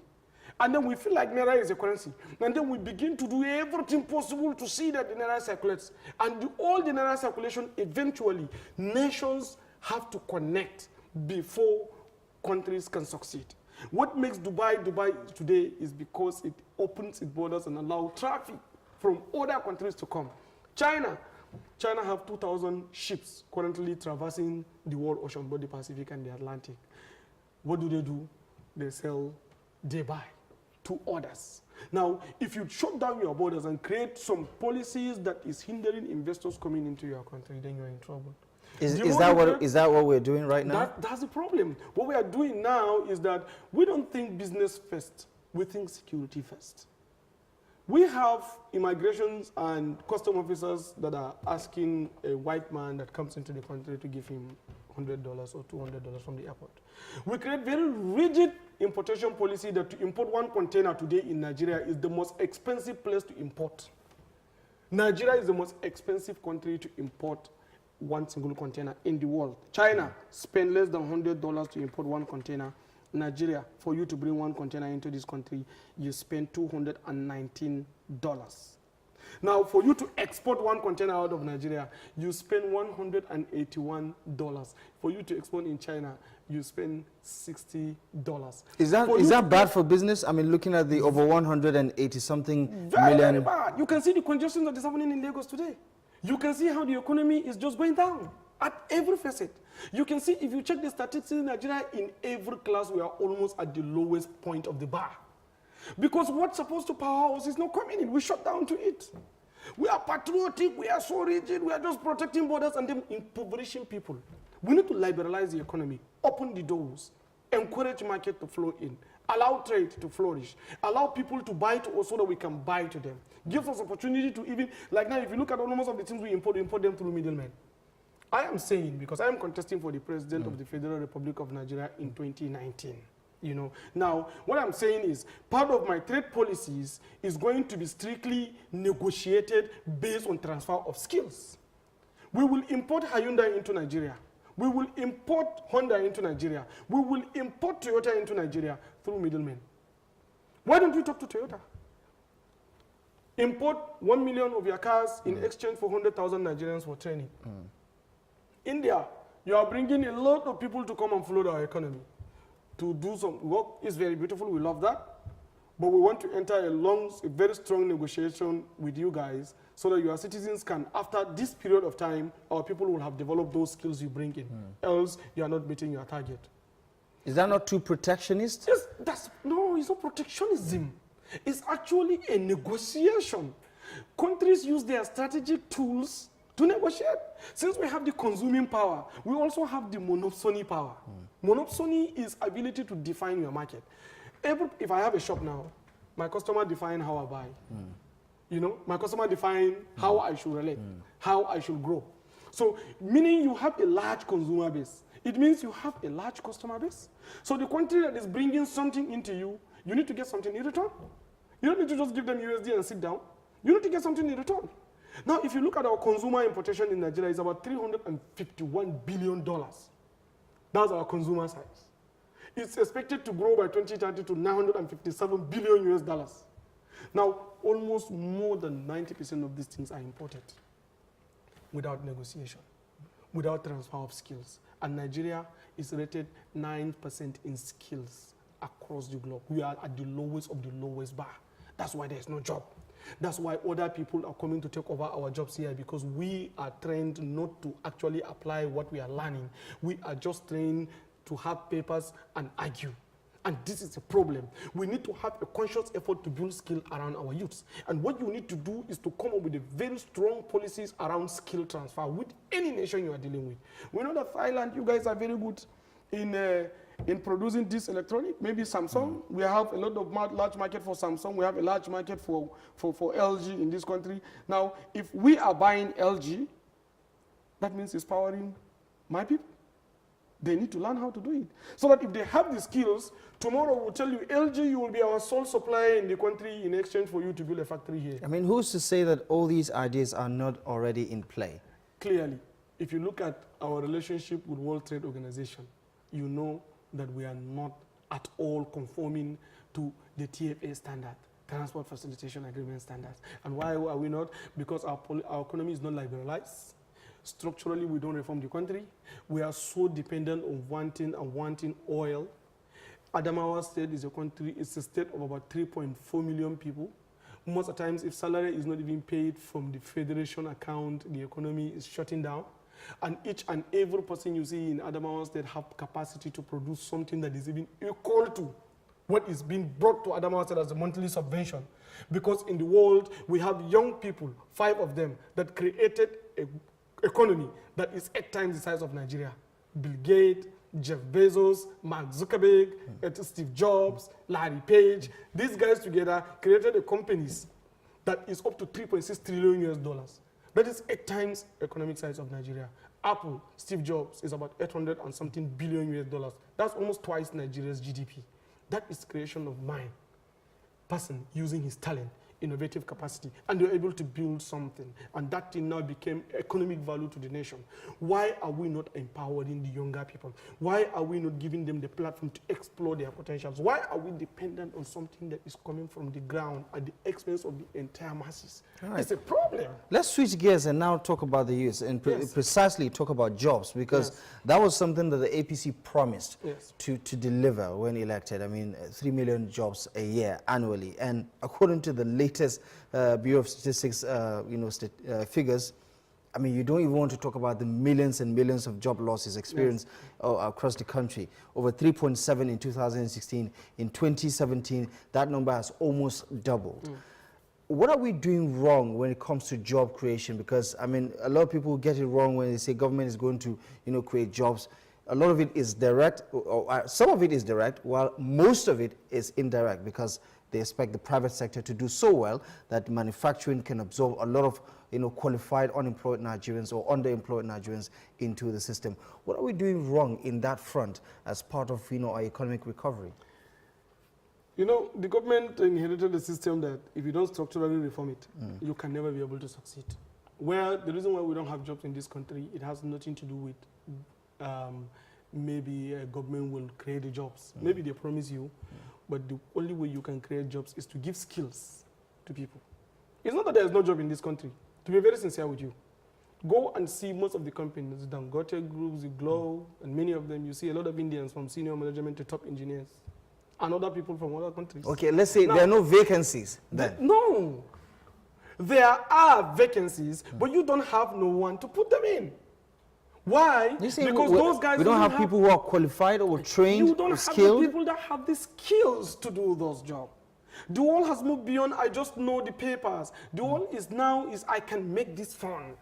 And then we feel like Naira is a currency. And then we begin to do everything possible to see that the Naira circulates. And all the Naira circulation, eventually, nations have to connect before countries can succeed. What makes Dubai today is because it opens its borders and allows traffic from other countries to come. China have 2,000 ships currently traversing the world ocean, both the Pacific and the Atlantic. What do? They sell, they buy to others. Now, if you shut down your borders and create some policies that is hindering investors coming into your country, then you're in trouble. Is that what we're doing right now? That's the problem. What we are doing now is that we don't think business first. We think security first. We have immigrations and custom officers that are asking a white man that comes into the country to give him $100 or $200 from the airport. We create very rigid importation policy that to import one container today in Nigeria is the most expensive place to import. Nigeria is the most expensive country to import one single container in the world. China spend less than $100 to import one container. Nigeria, for you to bring one container into this country, you spend $219. Now, for you to export one container out of Nigeria, you spend $181. For you to export in China, you spend $60. Is that bad for business? I mean, looking at the over 180-something million. Very bad. You can see the congestion that is happening in Lagos today. You can see how the economy is just going down at every facet. You can see, if you check the statistics in Nigeria, in every class, we are almost at the lowest point of the bar. Because what's supposed to power us is not coming in. We shut down to it. We are patriotic. We are so rigid. We are just protecting borders and then impoverishing people. We need to liberalize the economy, open the doors, encourage market to flow in, allow trade to flourish, allow people to buy to us so that we can buy to them. Gives us opportunity to even, like now, if you look at almost of the things we import them through middlemen. I am saying, because I am contesting for the president of the Federal Republic of Nigeria in 2019. You know, now what I'm saying is part of my trade policies is going to be strictly negotiated based on transfer of skills. We will import Hyundai into Nigeria. We will import Honda into Nigeria. We will import Toyota into Nigeria through middlemen. Why don't we talk to Toyota? Import 1 million of your cars in exchange for 100,000 Nigerians for training. India, you are bringing a lot of people to come and float our economy. To do some work is very beautiful, we love that. But we want to enter a very strong negotiation with you guys so that your citizens can, after this period of time, our people will have developed those skills you bring in. Else, you are not meeting your target. Is that not too protectionist? Yes, no, it's not protectionism. It's actually a negotiation. Countries use their strategic tools to negotiate. Since we have the consuming power, we also have the monopsony power. Monopsony is ability to define your market. If I have a shop now, my customer define how I buy. You know, my customer define how I should relate, how I should grow. So, meaning you have a large consumer base. It means you have a large customer base. So the country that is bringing something into you, you need to get something in return. You don't need to just give them USD and sit down. You need to get something in return. Now, if you look at our consumer importation in Nigeria, it's about $351 billion. That's our consumer size. It's expected to grow by 2030 to $957 billion US. Now, almost more than 90% of these things are imported without negotiation, without transfer of skills. And Nigeria is rated 9% in skills across the globe. We are at the lowest of the lowest bar. That's why there's no job. That's why other people are coming to take over our jobs here, because we are trained not to actually apply what we are learning. We are just trained to have papers and argue. And this is a problem. We need to have a conscious effort to build skill around our youths. And what you need to do is to come up with a very strong policies around skill transfer with any nation you are dealing with. We know that Thailand, you guys are very good in producing this electronic. Maybe Samsung, we have a lot of large market for Samsung. We have a large market for LG in this country. Now, if we are buying LG, that means it's powering my people. They need to learn how to do it. So that if they have the skills, tomorrow we'll tell you, LG, you will be our sole supplier in the country in exchange for you to build a factory here. I mean, who's to say that all these ideas are not already in play? Clearly, if you look at our relationship with World Trade Organization, you know that we are not at all conforming to the TFA standard, Transport Facilitation Agreement standards. And why are we not? Because our economy is not liberalized. Structurally, we don't reform the country. We are so dependent on wanting oil. Adamawa State is a state of about 3.4 million people. Most of the times, if salary is not even paid from the federation account, the economy is shutting down. And each and every person you see in Adamawa State have capacity to produce something that is even equal to what is being brought to Adamawa State as a monthly subvention. Because in the world, we have young people, 5 of them, that created a economy that is 8 times the size of Nigeria. Bill Gates, Jeff Bezos, Mark Zuckerberg, Steve Jobs, Larry Page. These guys together created a companies that is up to 3.6 trillion US dollars. That is 8 times economic size of Nigeria. Apple, Steve Jobs, is about 800 and something billion US dollars. That's almost twice Nigeria's GDP. That is creation of mind. Person using his talent, innovative capacity, and they're able to build something. And that thing now became economic value to the nation. Why are we not empowering the younger people? Why are we not giving them the platform to explore their potentials? Why are we dependent on something that is coming from the ground at the expense of the entire masses? Right. It's a problem. Let's switch gears and now talk about the youth and precisely talk about jobs, because that was something that the APC promised to deliver when elected. I mean, 3 million jobs a year annually. And according to the latest Bureau of Statistics figures, I mean, you don't even want to talk about the millions and millions of job losses experienced across the country. Over 3.7 in 2016. In 2017, that number has almost doubled. What are we doing wrong when it comes to job creation? Because, I mean, a lot of people get it wrong when they say government is going to, create jobs. A lot of it is direct, or some of it is direct, while most of it is indirect, because they expect the private sector to do so well that manufacturing can absorb a lot of qualified unemployed Nigerians or underemployed Nigerians into the system. What are we doing wrong in that front as part of our economic recovery? The government inherited a system that if you don't structurally reform it, you can never be able to succeed. Where the reason why we don't have jobs in this country, it has nothing to do with maybe a government will create the jobs. Maybe they promise you, but the only way you can create jobs is to give skills to people. It's not that there is no job in this country. To be very sincere with you, go and see most of the companies, the Gotel groups, the Glow, and many of them, you see a lot of Indians from senior management to top engineers, and other people from other countries. Okay, let's say there are no vacancies then. No. There are vacancies, but you don't have no one to put them in. Why? Because those guys, we don't have people who are qualified or trained or skilled. You don't have the people that have the skills to do those jobs. The world has moved beyond, I just know the papers. The world is now, I can make this fun.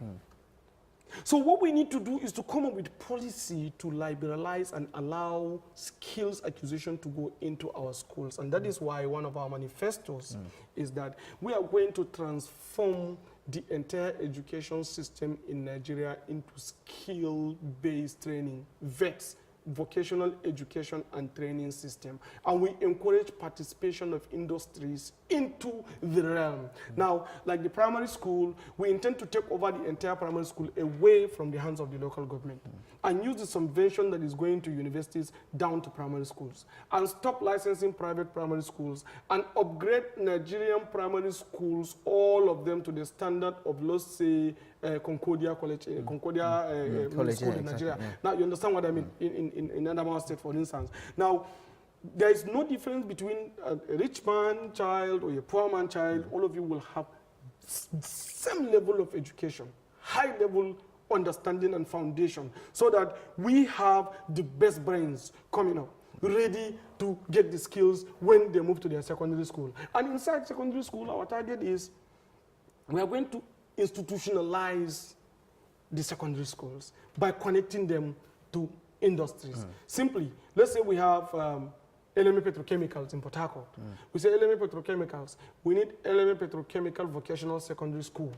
So what we need to do is to come up with policy to liberalize and allow skills acquisition to go into our schools. And that is why one of our manifestos is that we are going to transform the entire education system in Nigeria into skill-based training, VETs, vocational education and training system. And we encourage participation of industries into the realm. Now, like the primary school, we intend to take over the entire primary school away from the hands of the local government and use the subvention that is going to universities down to primary schools, and stop licensing private primary schools and upgrade Nigerian primary schools, all of them to the standard of, let's say, Concordia College, Concordia College, School in Nigeria. Now, you understand what I mean in Adamawa State, for instance. Now, there is no difference between a rich man child or a poor man child. All of you will have same level of education, high level understanding and foundation, so that we have the best brains coming up, ready to get the skills when they move to their secondary school. And inside secondary school, our target is we are going to institutionalize the secondary schools by connecting them to industries. Simply, let's say we have LMA Petrochemicals in Port Harcourt. We say LMA Petrochemicals, we need LMA Petrochemical Vocational Secondary School.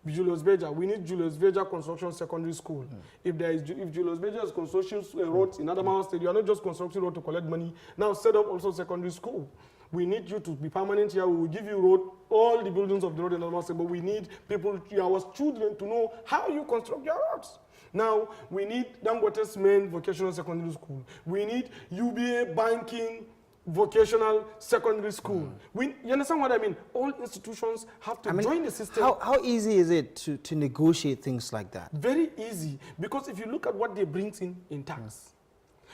Julius Berger, we need Julius Berger Construction Secondary School. If Julius Berger is construction roads in Adamawa State, you are not just constructing road to collect money. Now set up also secondary school. We need you to be permanent here. We will give you road, all the buildings of the road in Adamawa State, but we need people, our children, to know how you construct your roads. Now, we need Dangote's main vocational secondary school. We need UBA banking vocational secondary school. You understand what I mean? All institutions have to join the system. How easy is it to negotiate things like that? Very easy, because if you look at what they bring in tax,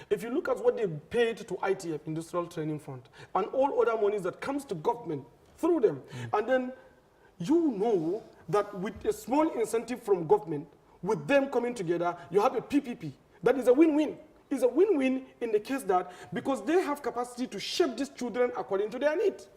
if you look at what they paid to ITF, Industrial Training Fund, and all other monies that comes to government through them, and then you know that with a small incentive from government, with them coming together, you have a PPP. That is a win-win. It's a win-win in the case that, because they have capacity to shape these children according to their needs.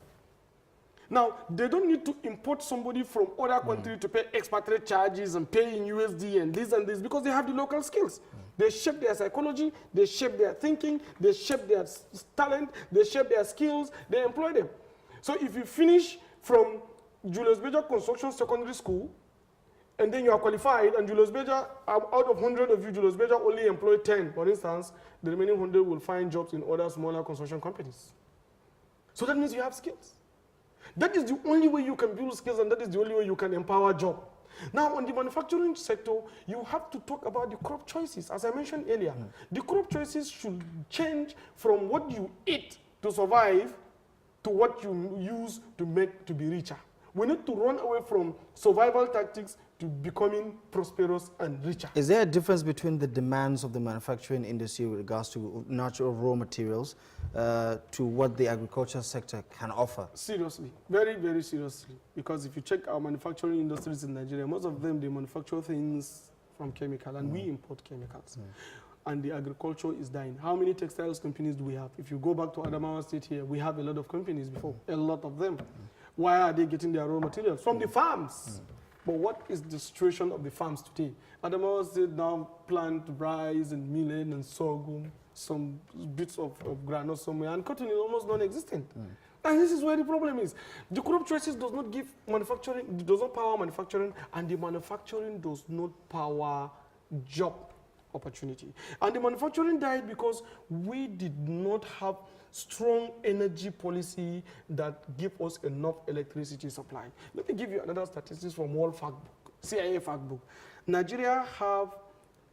Now, they don't need to import somebody from other country to pay expatriate charges and pay in USD and this because they have the local skills. They shape their psychology, they shape their thinking, they shape their talent, they shape their skills, they employ them. So if you finish from Julius Berger Construction Secondary School, and then you are qualified, and Julius Berger, out of 100 of you, Julius Berger only employ 10, for instance, the remaining 100 will find jobs in other smaller construction companies. So that means you have skills. That is the only way you can build skills, and that is the only way you can empower job. Now, on the manufacturing sector, you have to talk about the crop choices. As I mentioned earlier, the crop choices should change from what you eat to survive to what you use to be richer. We need to run away from survival tactics to becoming prosperous and richer. Is there a difference between the demands of the manufacturing industry with regards to natural raw materials to what the agriculture sector can offer? Seriously, very, very seriously. Because if you check our manufacturing industries in Nigeria, most of them, they manufacture things from chemical, and we import chemicals. And the agriculture is dying. How many textiles companies do we have? If you go back to Adamawa State here, we have a lot of companies before, a lot of them. Why are they getting their raw materials? From the farms. But what is the situation of the farms today? Adamawa State now plant rice and millet and sorghum, some bits of granite somewhere, and cotton is almost non-existent. And this is where the problem is. The crop choices does not give manufacturing, does not power manufacturing, and the manufacturing does not power job opportunity. And the manufacturing died because we did not have strong energy policy that give us enough electricity supply. Let me give you another statistics from World Factbook, CIA Factbook. Nigeria have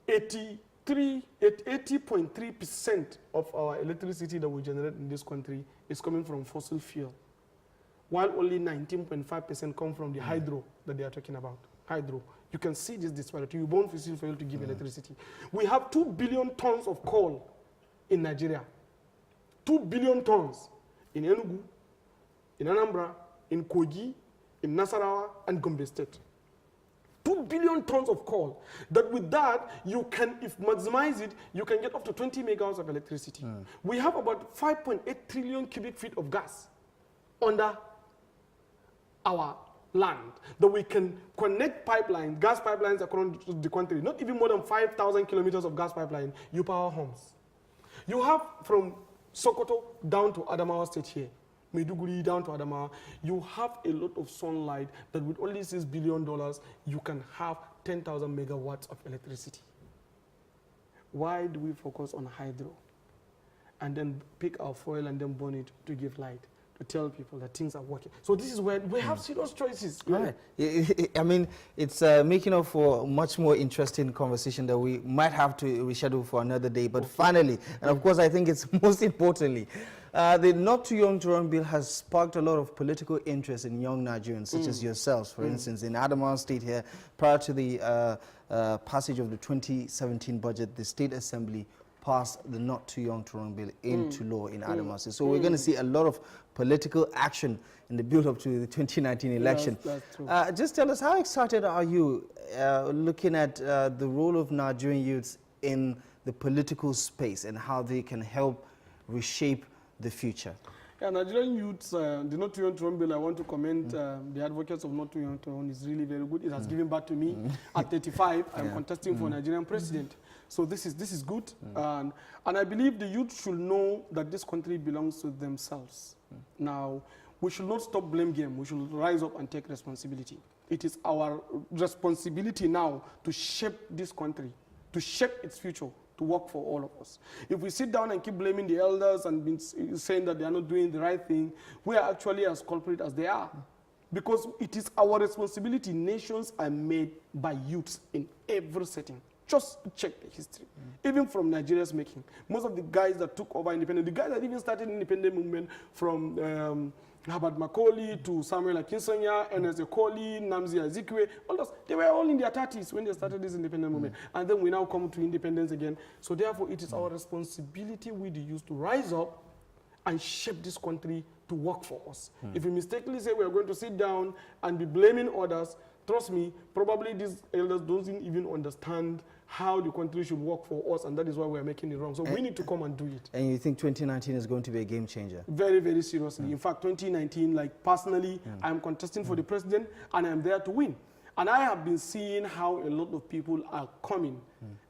80.3% of our electricity that we generate in this country is coming from fossil fuel, while only 19.5% come from the hydro that they are talking about. Hydro. You can see this disparity. You burn fossil fuel to give electricity. We have 2 billion tons of coal in Nigeria. 2 billion tons in Enugu, in Anambra, in Kogi, in Nasarawa, and Gombe State. 2 billion tons of coal. That with that, you can, if maximize it, you can get up to 20 megawatts of electricity. We have about 5.8 trillion cubic feet of gas under our land that we can connect pipelines, gas pipelines across the country. Not even more than 5,000 kilometers of gas pipeline, you power homes. You have from Sokoto down to Adamawa State here, Maiduguri down to Adamawa, you have a lot of sunlight that with only $6 billion, you can have 10,000 megawatts of electricity. Why do we focus on hydro and then pick our fuel and then burn it to give light, to tell people that things are working? So this is where we have serious choices. Right. I mean, it's making up for a much more interesting conversation that we might have to reschedule for another day. But finally, and of course, I think it's most importantly, the Not Too Young to Run bill has sparked a lot of political interest in young Nigerians, such as yourselves. For instance, in Adamawa State here, prior to the passage of the 2017 budget, the State Assembly passed the Not Too Young to Run bill into law in Adamawa State. So we're going to see a lot of political action in the build-up to the 2019 election. That's true. Just tell us, how excited are you looking at the role of Nigerian youths in the political space and how they can help reshape the future? Yeah, Nigerian youths, the Not Too Young to Run bill, I want to commend the advocates of Not Too Young to Run. Is really very good. It has given back to me. At 35, I'm contesting for Nigerian president. So this is good. And I believe the youth should know that this country belongs to themselves. Now, we should not stop blame game. We should rise up and take responsibility. It is our responsibility now to shape this country, to shape its future, to work for all of us. If we sit down and keep blaming the elders and saying that they are not doing the right thing, we are actually as culprit as they are. Because it is our responsibility. Nations are made by youths in every setting. Just check the history. Even from Nigeria's making. Most of the guys that took over independence, the guys that even started independent movement from Herbert Macaulay to Samuel Akinsanya, Ernest Ekoli, Nnamdi Azikiwe, all those, they were all in their 30s when they started this independent movement. And then we now come to independence again. So therefore, it is our responsibility with the youth to rise up and shape this country to work for us. If we mistakenly say we are going to sit down and be blaming others, trust me, probably these elders don't even understand how the country should work for us, and that is why we are making it wrong. So we need to come and do it. And you think 2019 is going to be a game changer? Very, very seriously. In fact, 2019, like personally, I'm contesting for the president and I'm there to win. And I have been seeing how a lot of people are coming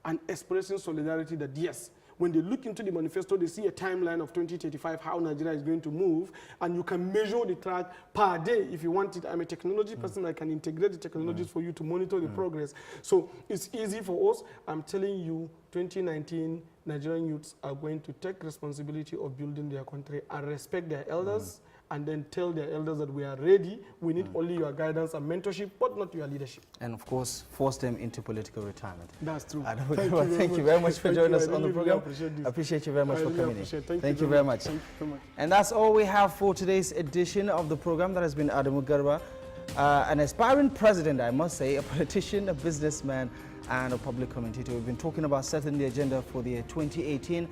and expressing solidarity that yes, when they look into the manifesto, they see a timeline of 2035, how Nigeria is going to move, and you can measure the track per day if you want it. I'm a technology person. I can integrate the technologies for you to monitor the progress. So it's easy for us. I'm telling you, 2019, Nigerian youths are going to take responsibility of building their country and respect their elders, and then tell their elders that we are ready. We need only your guidance and mentorship, but not your leadership. And of course, force them into political retirement. That's true. Thank you very much for joining us on the program. I appreciate you very much for coming in. Thank you very much. Thank you so much. And that's all we have for today's edition of the program. That has been Adamu Garba, an aspiring president, I must say, a politician, a businessman, and a public commentator. We've been talking about setting the agenda for the year 2018.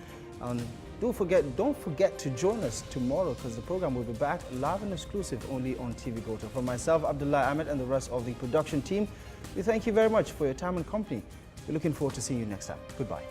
Don't forget to join us tomorrow, because the program will be back live and exclusive only on TV Gotel. For myself, Abdullah Ahmed, and the rest of the production team, we thank you very much for your time and company. We're looking forward to seeing you next time. Goodbye.